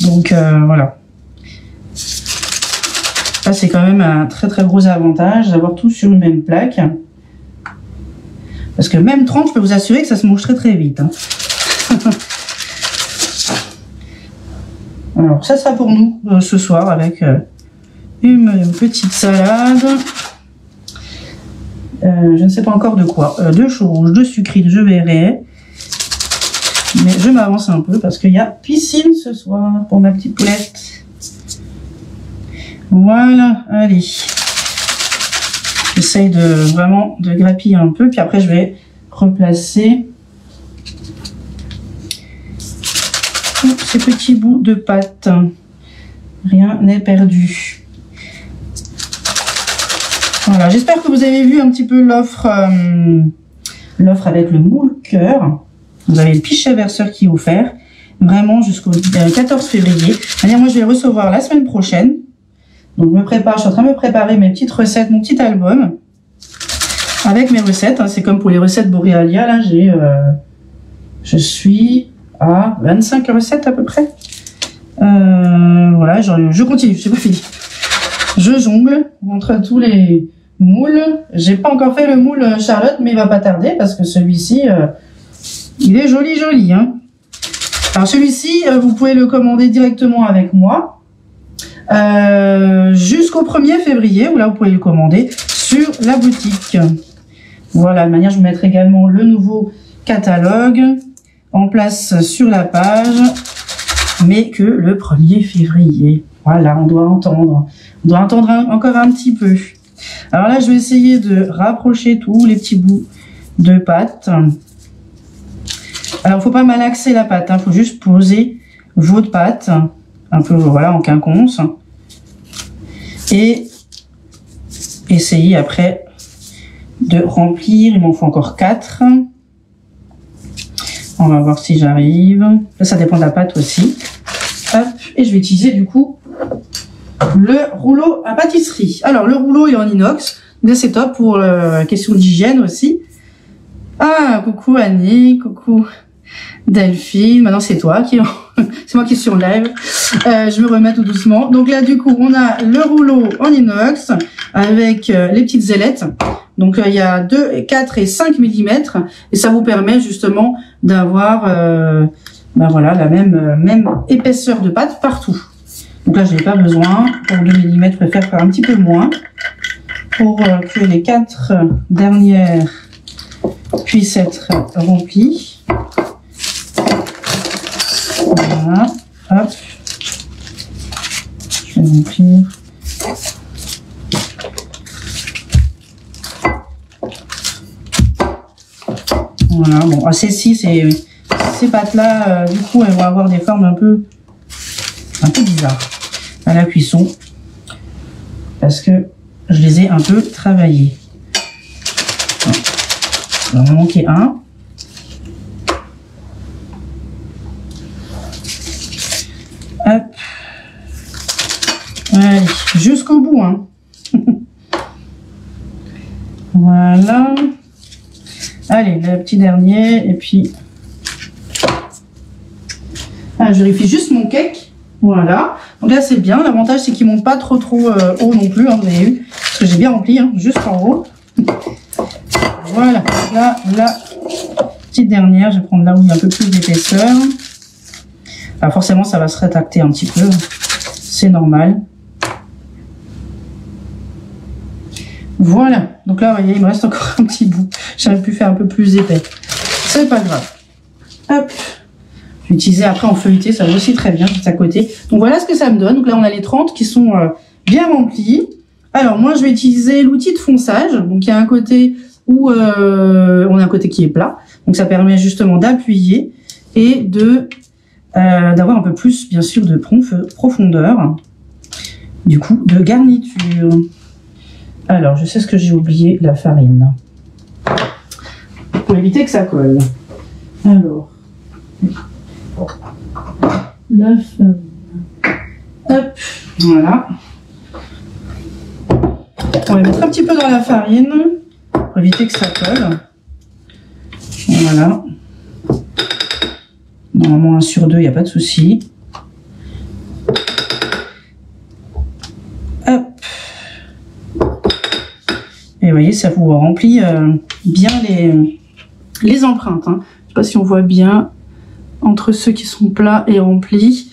Donc, voilà. Ça, c'est quand même un très très gros avantage d'avoir tout sur une même plaque. Parce que même 30, je peux vous assurer que ça se mange très très vite. Hein. Alors, ça sera pour nous ce soir avec une petite salade. Je ne sais pas encore de quoi. De chou rouge, de sucrine, je verrai. Mais je m'avance un peu parce qu'il y a piscine ce soir pour ma petite poulette. Voilà, allez. J'essaye vraiment de grappiller un peu. Puis après, je vais replacer ces petits bouts de pâte. Rien n'est perdu. Voilà, j'espère que vous avez vu un petit peu l'offre avec le moule cœur. Vous avez le pichet verseur qui est offert. Vraiment jusqu'au 14 février. Allez, moi, je vais le recevoir la semaine prochaine. Donc, je suis en train de me préparer mes petites recettes, mon petit album. Avec mes recettes. Hein, c'est comme pour les recettes Borealia. Là, je suis à 25 recettes à peu près. Voilà, je continue, je n'ai pas fini. Je jongle entre tous les moules. J'ai pas encore fait le moule Charlotte, mais il va pas tarder parce que celui-ci, il est joli, joli. Hein. Alors celui-ci, vous pouvez le commander directement avec moi jusqu'au 1er février, où là vous pouvez le commander sur la boutique. Voilà, de manière, je vous mettrai également le nouveau catalogue en place sur la page, mais que le 1er février. Voilà, on doit attendre encore un petit peu. Alors là, je vais essayer de rapprocher tous les petits bouts de pâte. Alors, il ne faut pas malaxer la pâte, il faut juste poser votre pâte, un peu, voilà, en quinconce. Et essayer après de remplir. Il m'en faut encore 4. On va voir si j'arrive. Là, ça dépend de la pâte aussi. Hop, et je vais utiliser du coup le rouleau à pâtisserie. Alors, le rouleau est en inox. Là, c'est top pour question d'hygiène aussi. Ah, coucou Annie, coucou Delphine. Maintenant, c'est toi qui... c'est moi qui suis sur live. Je me remets tout doucement. Donc là, du coup, on a le rouleau en inox avec les petites ailettes. Donc, il y a 2, 4 et 5 mm. Et ça vous permet justement d'avoir voilà, la même épaisseur de pâte partout. Donc là, je n'ai pas besoin. Pour 2 mm, je préfère faire un petit peu moins. Pour que les 4 dernières puissent être remplies. Voilà. Hop. Je vais remplir. Voilà. Bon, ces pâtes-là, du coup, elles vont avoir des formes un peu bizarres à la cuisson. Parce que je les ai un peu travaillées. Il va en manquer un. Hop. Allez, jusqu'au bout. Hein. Voilà. Allez, le petit dernier. Et puis... Ah, je vérifie juste mon cake. Voilà. Donc là, c'est bien. L'avantage, c'est qu'ils ne montent pas trop haut non plus. Hein, vous avez vu. Parce que j'ai bien rempli, hein, juste en haut. Voilà. Là, la petite dernière. Je vais prendre là où il y a un peu plus d'épaisseur. Alors forcément, ça va se rétracter un petit peu. C'est normal. Voilà. Donc là, vous voyez, il me reste encore un petit bout. J'aurais pu faire un peu plus épais. C'est pas grave. Hop. Je vais utiliser après en feuilleté. Ça va aussi très bien, juste à côté. Donc voilà ce que ça me donne. Donc là, on a les 30 qui sont bien rempli. Alors moi je vais utiliser l'outil de fonçage. Donc il y a un côté où on a un côté qui est plat. Donc ça permet justement d'appuyer et de d'avoir un peu plus bien sûr de profondeur. Du coup de garniture. Alors je sais ce que j'ai oublié, la farine. Pour éviter que ça colle. Alors la farine. Hop, voilà. On va mettre un petit peu dans la farine pour éviter que ça colle. Voilà. Normalement 1 sur 2, il n'y a pas de souci. Hop. Et vous voyez, ça vous remplit bien les empreintes. Hein. Je ne sais pas si on voit bien entre ceux qui sont plats et remplis.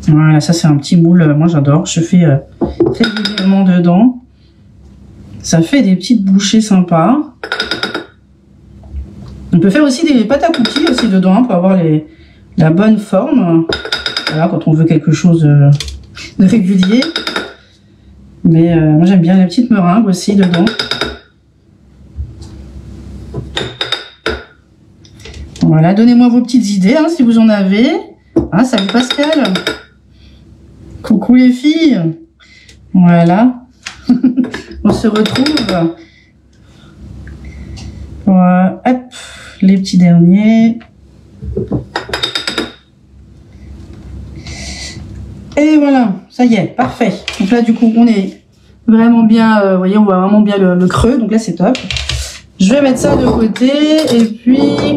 Voilà, ça c'est un petit moule, moi j'adore, je fais très régulièrement dedans. Ça fait des petites bouchées sympas. On peut faire aussi des pâtes à cookies aussi dedans pour avoir la bonne forme. Voilà, quand on veut quelque chose de régulier. Mais moi j'aime bien la petite meringue aussi dedans. Voilà, donnez-moi vos petites idées hein, si vous en avez. Ah, salut Pascal. Coucou les filles. Voilà. On se retrouve. Voilà. Hop, les petits derniers. Et voilà, ça y est, parfait. Donc là, du coup, on est vraiment bien, vous voyez, on voit vraiment bien le creux. Donc là, c'est top. Je vais mettre ça de côté et puis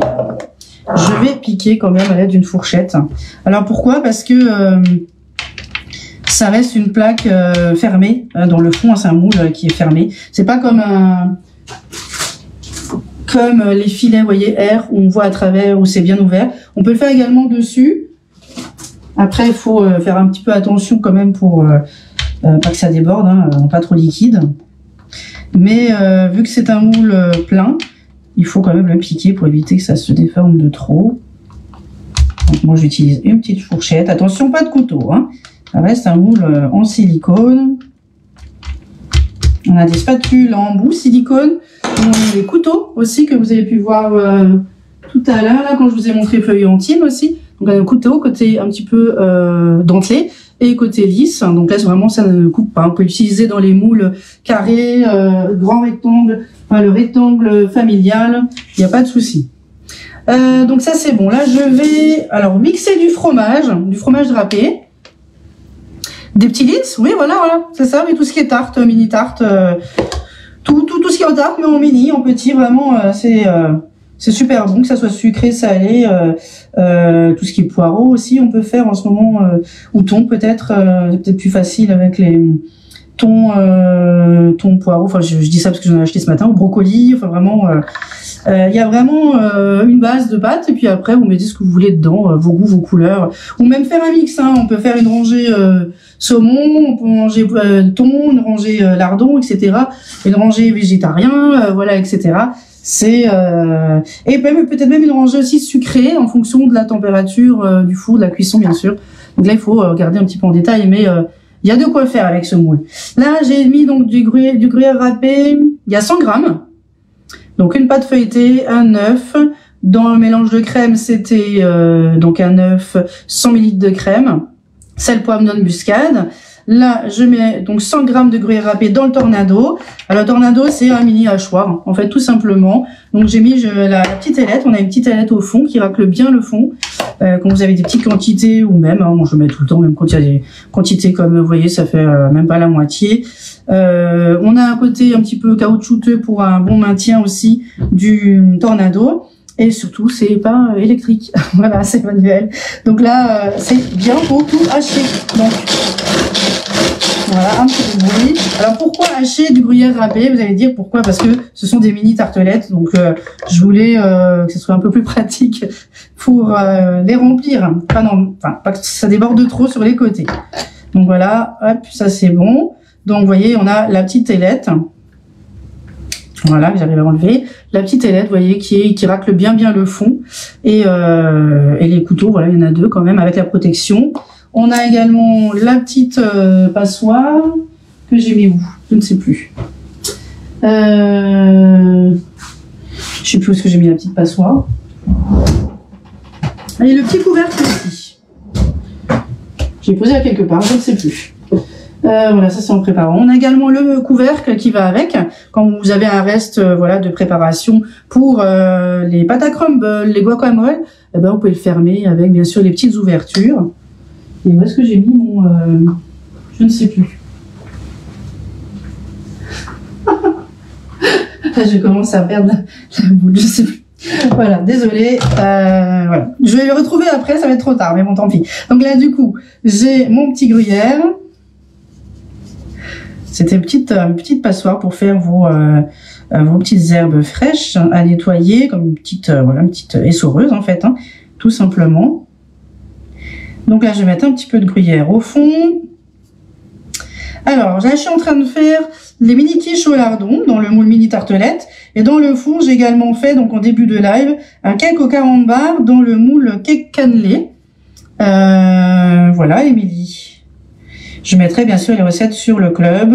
je vais piquer quand même à l'aide d'une fourchette. Alors pourquoi? Parce que ça reste une plaque fermée dans le fond, hein, c'est un moule qui est fermé. C'est pas comme les filets, vous voyez, air, où on voit à travers, où c'est bien ouvert. On peut le faire également dessus. Après, il faut faire un petit peu attention quand même pour pas que ça déborde, hein, pas trop liquide. Mais vu que c'est un moule plein, il faut quand même le piquer pour éviter que ça se déforme de trop. Donc moi j'utilise une petite fourchette. Attention, pas de couteau, hein. Ça reste un moule en silicone. On a des spatules en embout silicone. On a des couteaux aussi que vous avez pu voir tout à l'heure là quand je vous ai montré feuillantine aussi. Donc un couteau côté un petit peu dentelé et côté lisse. Donc là vraiment ça ne coupe pas. On peut l'utiliser dans les moules carrés, grands rectangles, enfin le rectangle familial. Il n'y a pas de souci. Donc ça c'est bon. Là je vais alors mixer du fromage râpé. Des petits lys, oui, voilà, c'est ça, mais tout ce qui est tarte, mini tarte, tout ce qui est en tarte, mais en mini, en petit, vraiment, c'est super bon, que ça soit sucré, salé, tout ce qui est poireau aussi, on peut faire en ce moment, ou thon peut-être, c'est peut-être plus facile avec les thon poireau, enfin je dis ça parce que j'en ai acheté ce matin, ou brocoli, enfin vraiment, il y a vraiment une base de pâtes, et puis après vous mettez ce que vous voulez dedans, vos goûts, vos couleurs, ou même faire un mix, hein, on peut faire une rangée saumon, on peut manger thon, une rangée lardon, etc., une rangée végétarien, voilà, etc. C'est et peut-être même une rangée aussi sucrée en fonction de la température du four, de la cuisson bien sûr. Donc là il faut regarder un petit peu en détail, mais il y a de quoi faire avec ce moule. Là j'ai mis donc du gruyère râpé, il y a 100 grammes. Donc une pâte feuilletée, un œuf. Dans le mélange de crème c'était donc un œuf, 100 ml de crème, sel, poivre, noix de muscade. Là, je mets donc 100 grammes de gruyère râpée dans le tornado. Alors, le tornado, c'est un mini hachoir, en fait, tout simplement. Donc, j'ai mis la petite ailette. On a une petite ailette au fond qui racle bien le fond. Quand vous avez des petites quantités ou même, hein, moi, je mets tout le temps, même quand il y a des quantités comme vous voyez, ça fait même pas la moitié. On a un côté un petit peu caoutchouteux pour un bon maintien aussi du tornado. Et surtout, c'est pas électrique. Voilà, c'est manuel. Donc là, c'est bien pour tout hacher. Donc, voilà, un petit peu de bruit. Alors, pourquoi hacher du gruyère râpé? Vous allez dire pourquoi? Parce que ce sont des mini tartelettes. Donc, je voulais que ce soit un peu plus pratique pour les remplir. Enfin, non, enfin, pas que ça déborde trop sur les côtés. Donc, voilà, hop, ça c'est bon. Donc, vous voyez, on a la petite ailette. Voilà, j'arrive à enlever. La petite ailette, vous voyez, qui racle bien le fond. Et les couteaux, voilà, il y en a 2 quand même, avec la protection. On a également la petite passoire que j'ai mis où? Je ne sais plus. Je sais plus où est-ce que j'ai mis la petite passoire. Et le petit couvercle aussi. J'ai posé à quelque part, je ne sais plus. Voilà, ça c'est en préparant. On a également le couvercle qui va avec. Quand vous avez un reste voilà, de préparation pour les pâtes à crumble, les guacamoles, eh ben, vous pouvez le fermer avec bien sûr les petites ouvertures. Et où est-ce que j'ai mis mon... je ne sais plus. Je commence à perdre la boule, je sais plus. Voilà, désolé. Voilà. Je vais le retrouver après, ça va être trop tard, mais bon, tant pis. Donc là, du coup, j'ai mon petit gruyère. C'était une petite passoire pour faire vos petites herbes fraîches à nettoyer, comme une petite, voilà, une petite essoreuse en fait, hein, tout simplement. Donc là, je vais mettre un petit peu de gruyère au fond. Alors, là, je suis en train de faire les mini quiches au lardon dans le moule mini tartelette. Et dans le four, j'ai également fait, donc en début de live, un cake au carambar dans le moule cake cannelé. Voilà, Émilie. Je mettrai bien sûr les recettes sur le club.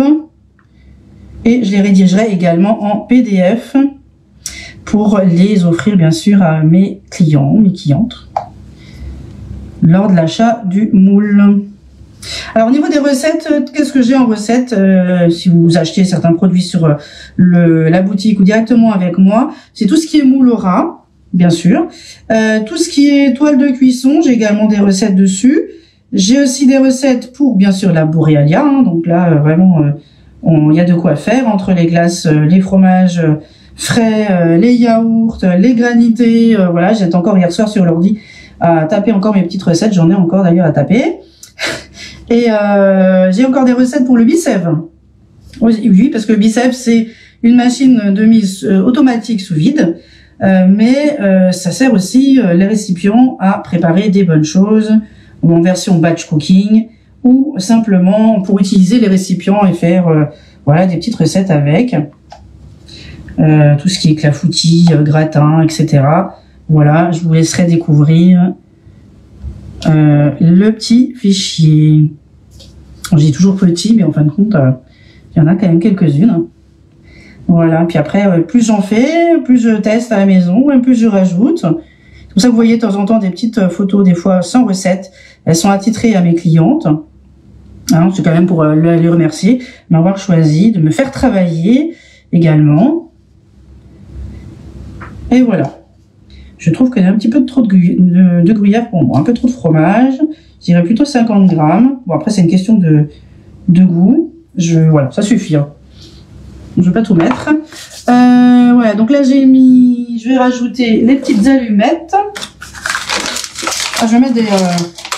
Et je les rédigerai également en PDF pour les offrir bien sûr à mes clients, mes clientes, lors de l'achat du moule. Alors au niveau des recettes, qu'est-ce que j'ai en recette si vous achetez certains produits sur la boutique ou directement avec moi, c'est tout ce qui est moule au ras, bien sûr. Tout ce qui est toile de cuisson, j'ai également des recettes dessus. J'ai aussi des recettes pour bien sûr la boréalia, hein, donc là vraiment il y a de quoi faire entre les glaces, les fromages frais, les yaourts, les granités. Voilà, j'étais encore hier soir sur l'ordi à taper encore mes petites recettes, j'en ai encore d'ailleurs à taper. Et j'ai encore des recettes pour le biceps. Oui, parce que le biceps, c'est une machine de mise automatique sous vide. Mais ça sert aussi les récipients à préparer des bonnes choses, ou en version batch cooking, ou simplement pour utiliser les récipients et faire voilà, des petites recettes avec. Tout ce qui est clafoutis, gratin, etc. Voilà, je vous laisserai découvrir le petit fichier. J'ai toujours petit, mais en fin de compte, il y en a quand même quelques-unes. Voilà, puis après, plus j'en fais, plus je teste à la maison, et plus je rajoute. C'est pour ça que vous voyez de temps en temps des petites photos, des fois sans recette. Elles sont attitrées à mes clientes. Hein, c'est quand même pour les remercier de m'avoir choisi, de me faire travailler également. Et voilà. Je trouve qu'il y a un petit peu trop de gruyère pour moi, un peu trop de fromage. Je dirais plutôt 50 grammes. Bon, après, c'est une question de goût. Voilà, ça suffit. Hein. Je ne vais pas tout mettre. Voilà, donc là, je vais rajouter les petites allumettes. Ah, je vais mettre des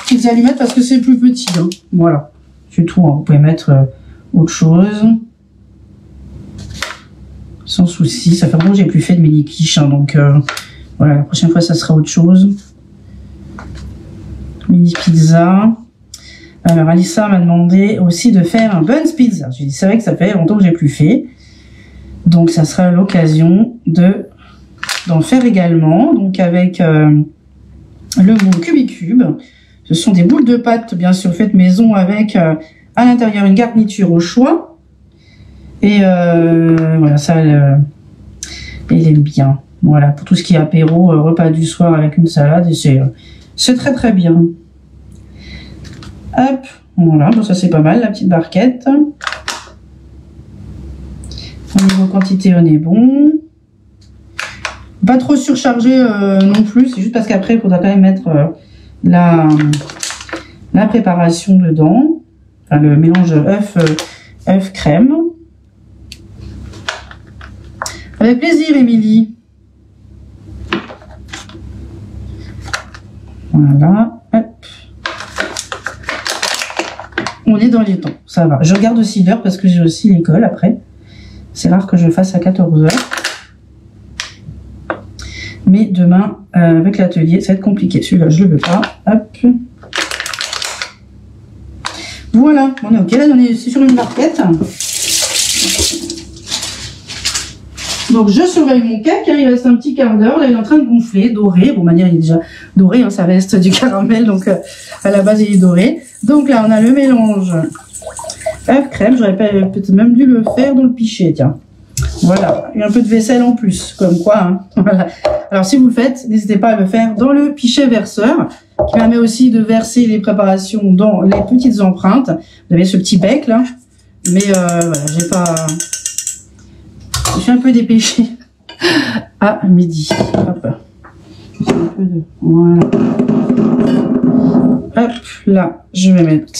petites allumettes parce que c'est plus petit. Hein. Voilà, c'est tout. Hein. Vous pouvez mettre autre chose. Sans souci. Ça fait longtemps que j'ai plus fait de mini quiche. Hein, donc, voilà, la prochaine fois, ça sera autre chose. Mini pizza. Alors, Alissa m'a demandé aussi de faire un buns pizza. J'ai dit, c'est vrai que ça fait longtemps que j'ai plus fait. Donc, ça sera l'occasion d'en faire également. Donc, avec le moule Cubicube. Ce sont des boules de pâte, bien sûr, faites maison avec à l'intérieur une garniture au choix. Et voilà, ça, il aime bien. Voilà, pour tout ce qui est apéro, repas du soir avec une salade. C'est très, très bien. Hop, voilà, bon, ça c'est pas mal, la petite barquette. Au niveau quantité, on est bon. Pas trop surchargé non plus, c'est juste parce qu'après, il faudra quand même mettre la préparation dedans. Enfin, le mélange œuf crème. Avec plaisir, Émilie. Voilà, hop. On est dans les temps, ça va. Je regarde aussi l'heure parce que j'ai aussi l'école après. C'est rare que je fasse à 14 h. Mais demain, avec l'atelier, ça va être compliqué. Celui-là, je le veux pas. Hop. Voilà, on est ok. Là, c'est sur une barquette. Donc je surveille mon cake, hein, il reste un petit quart d'heure, là il est en train de gonfler, doré, bon manière il est déjà doré, hein, ça reste du caramel, donc à la base il est doré. Donc là on a le mélange œuf crème, j'aurais peut-être même dû le faire dans le pichet, tiens. Voilà, et un peu de vaisselle en plus, comme quoi, hein. Voilà. Alors si vous le faites, n'hésitez pas à le faire dans le pichet verseur, qui permet aussi de verser les préparations dans les petites empreintes. Vous avez ce petit bec là, mais voilà, j'ai pas... Je suis un peu dépêchée à midi. Hop. Un peu de... Voilà. Hop, là, je vais mettre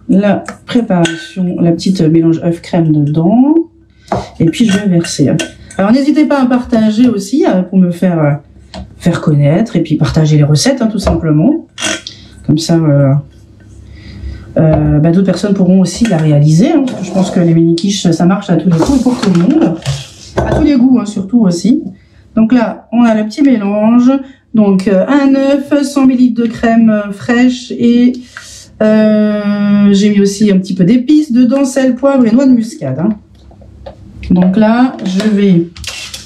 la préparation, la petite mélange œuf crème dedans. Et puis, je vais verser. Alors, n'hésitez pas à partager aussi pour me faire connaître. Et puis, partager les recettes, hein, tout simplement. Comme ça... d'autres personnes pourront aussi la réaliser, hein, parce que je pense que les mini-quiches ça marche à tous les coups et pour tout le monde, à tous les goûts, hein, surtout aussi. Donc là on a le petit mélange, donc un œuf, 100 ml de crème fraîche et j'ai mis aussi un petit peu d'épices dedans, sel, poivre et noix de muscade, hein. Donc là je vais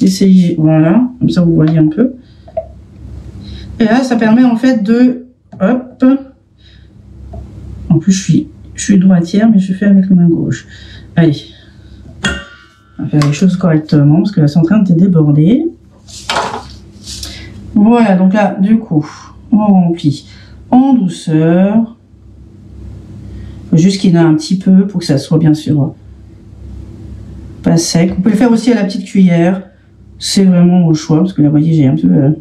essayer, voilà, comme ça vous voyez un peu, et là ça permet en fait de, hop. En plus, je suis droitière, mais je fais avec la main gauche. Allez, on va faire les choses correctement, parce que là, c'est en train de déborder. Voilà, donc là, du coup, on remplit en douceur. Il faut juste qu'il y en ait un petit peu, pour que ça soit bien sûr pas sec. Vous pouvez le faire aussi à la petite cuillère. C'est vraiment au choix, parce que là, vous voyez, j'ai un peu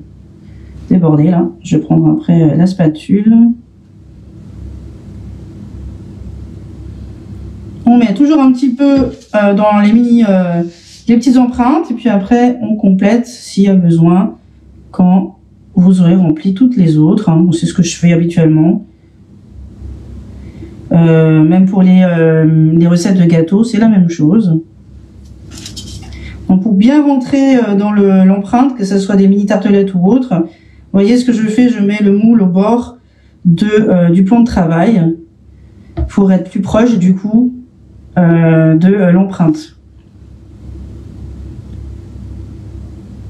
débordé, là. Je vais prendre après la spatule. On met toujours un petit peu dans les les petites empreintes et puis après on complète s'il y a besoin quand vous aurez rempli toutes les autres, hein. C'est ce que je fais habituellement. Même pour les recettes de gâteaux, c'est la même chose. Donc pour bien rentrer dans l'empreinte, que ce soit des mini tartelettes ou autres, vous voyez ce que je fais, je mets le moule au bord du plan de travail pour être plus proche du coup de l'empreinte,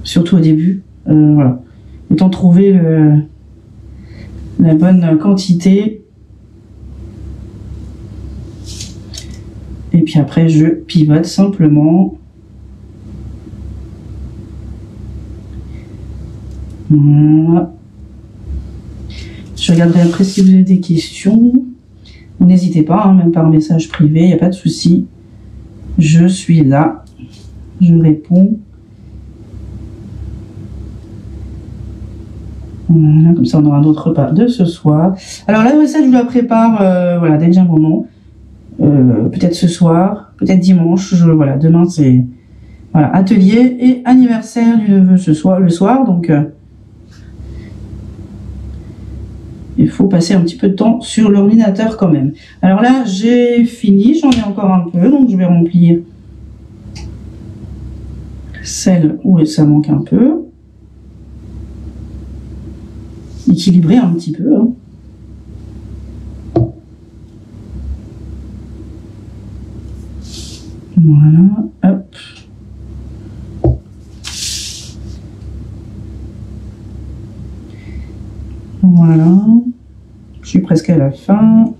surtout au début. Voilà, autant trouver la bonne quantité et puis après je pivote simplement. Voilà. Je regarderai après si vous avez des questions. N'hésitez pas, hein, même par message privé, il n'y a pas de souci. Je suis là, je réponds. Voilà, comme ça on aura un autre repas de ce soir. Alors la recette, je vous la prépare voilà, dès que j'ai un moment. Peut-être ce soir, peut-être dimanche. Voilà, demain c'est voilà, atelier et anniversaire du neveu le soir. Donc il faut passer un petit peu de temps sur l'ordinateur quand même. Alors là, j'ai fini, j'en ai encore un peu, donc je vais remplir celle où ça manque un peu. Équilibrer un petit peu, hein. Voilà, hop. Voilà, je suis presque à la fin.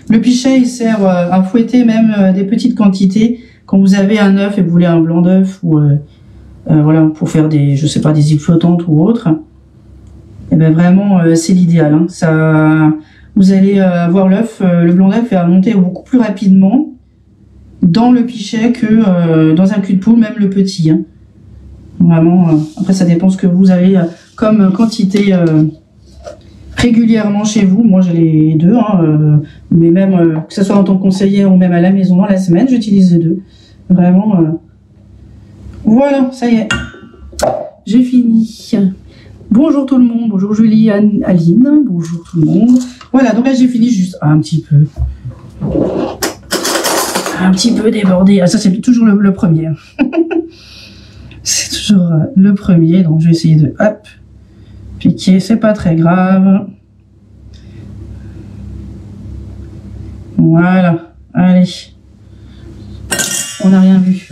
Le pichet, il sert à fouetter même des petites quantités. Quand vous avez un œuf et vous voulez un blanc d'œuf ou voilà, pour faire des, je sais pas, des îles flottantes ou autres, et ben vraiment c'est l'idéal, hein. Ça, vous allez avoir l'œuf, le blanc d'œuf va monter beaucoup plus rapidement dans le pichet que dans un cul de poule, même le petit, hein. Vraiment, après ça dépend ce que vous avez comme quantité régulièrement chez vous. Moi j'ai les deux, hein, mais même que ce soit en tant que conseillère ou même à la maison dans la semaine, j'utilise les deux. Vraiment, voilà, ça y est, j'ai fini. Bonjour tout le monde, bonjour Julie, Anne, Aline, bonjour tout le monde. Voilà, donc là j'ai fini juste un petit peu débordé. Ah, ça c'est toujours le premier. C'est toujours le premier, donc je vais essayer de hop, piquer, c'est pas très grave. Voilà, allez, on n'a rien vu.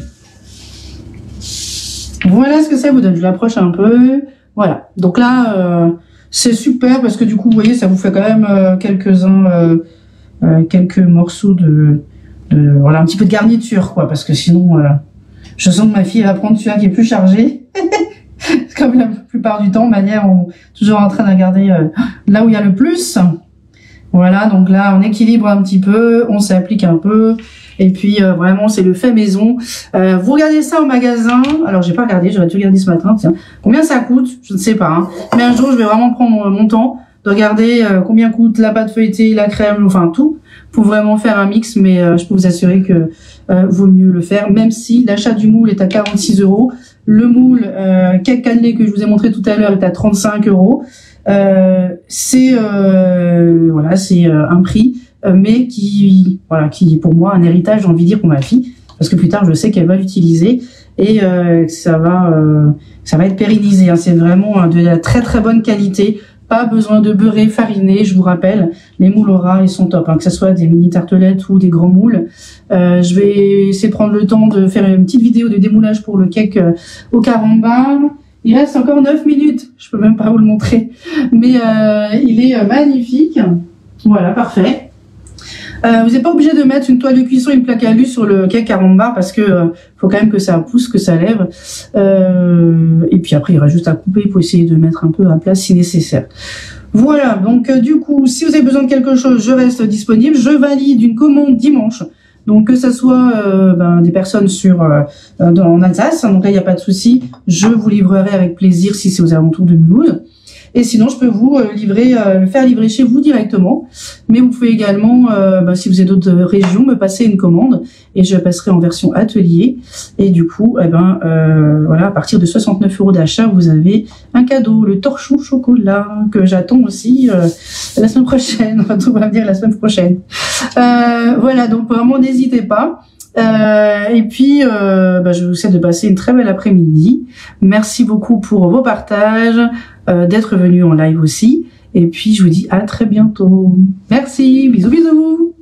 Voilà ce que ça vous donne. Je l'approche un peu. Voilà. Donc là, c'est super parce que du coup, vous voyez, ça vous fait quand même quelques morceaux voilà, un petit peu de garniture, quoi. Parce que sinon, je sens que ma fille va prendre celui-là qui est plus chargé. Comme la plupart du temps, manière, on est toujours en train de regarder là où il y a le plus. Voilà, donc là, on équilibre un petit peu, on s'applique un peu. Et puis, vraiment, c'est le fait maison. Vous regardez ça au magasin. Alors, j'ai pas regardé, j'aurais dû regarder ce matin, tiens. Combien ça coûte? Je ne sais pas. Hein. Mais un jour, je vais vraiment prendre mon temps de regarder combien coûte la pâte feuilletée, la crème, enfin tout, pour vraiment faire un mix. Mais je peux vous assurer que vaut mieux le faire, même si l'achat du moule est à 46 €. Le moule cake cannelé que je vous ai montré tout à l'heure est à 35 €. C'est voilà, c'est un prix, mais qui est pour moi un héritage, j'ai envie de dire, pour ma fille, parce que plus tard je sais qu'elle va l'utiliser et ça va être pérennisé. Hein. C'est vraiment de la très très bonne qualité. Pas besoin de beurrer, fariner, je vous rappelle, les moules Aura, ils sont top, hein, que ce soit des mini tartelettes ou des grands moules. Je vais essayer de prendre le temps de faire une petite vidéo de démoulage pour le cake au carambar. Il reste encore 9 minutes, je peux même pas vous le montrer, mais il est magnifique. Voilà, parfait. Vous n'êtes pas obligé de mettre une toile de cuisson et une plaque à alu sur le cake carambar parce que faut quand même que ça pousse, que ça lève. Et puis après, il y aura juste à couper pour essayer de mettre un peu à plat si nécessaire. Voilà, donc du coup, si vous avez besoin de quelque chose, je reste disponible. Je valide une commande dimanche. Donc que ce soit des personnes en Alsace, donc là il n'y a pas de souci, je vous livrerai avec plaisir si c'est aux alentours de Mulhouse. Et sinon je peux vous le faire livrer chez vous directement. Mais vous pouvez également, si vous êtes d'autres régions, me passer une commande et je passerai en version atelier. Et du coup, voilà, à partir de 69 € d'achat, vous avez un cadeau, le torchon chocolat que j'attends aussi la semaine prochaine. Enfin, tout va venir la semaine prochaine. Voilà, donc vraiment n'hésitez pas. Et puis, je vous souhaite de passer une très belle après-midi. Merci beaucoup pour vos partages, d'être venu en live aussi. Et puis, je vous dis à très bientôt. Merci, bisous bisous.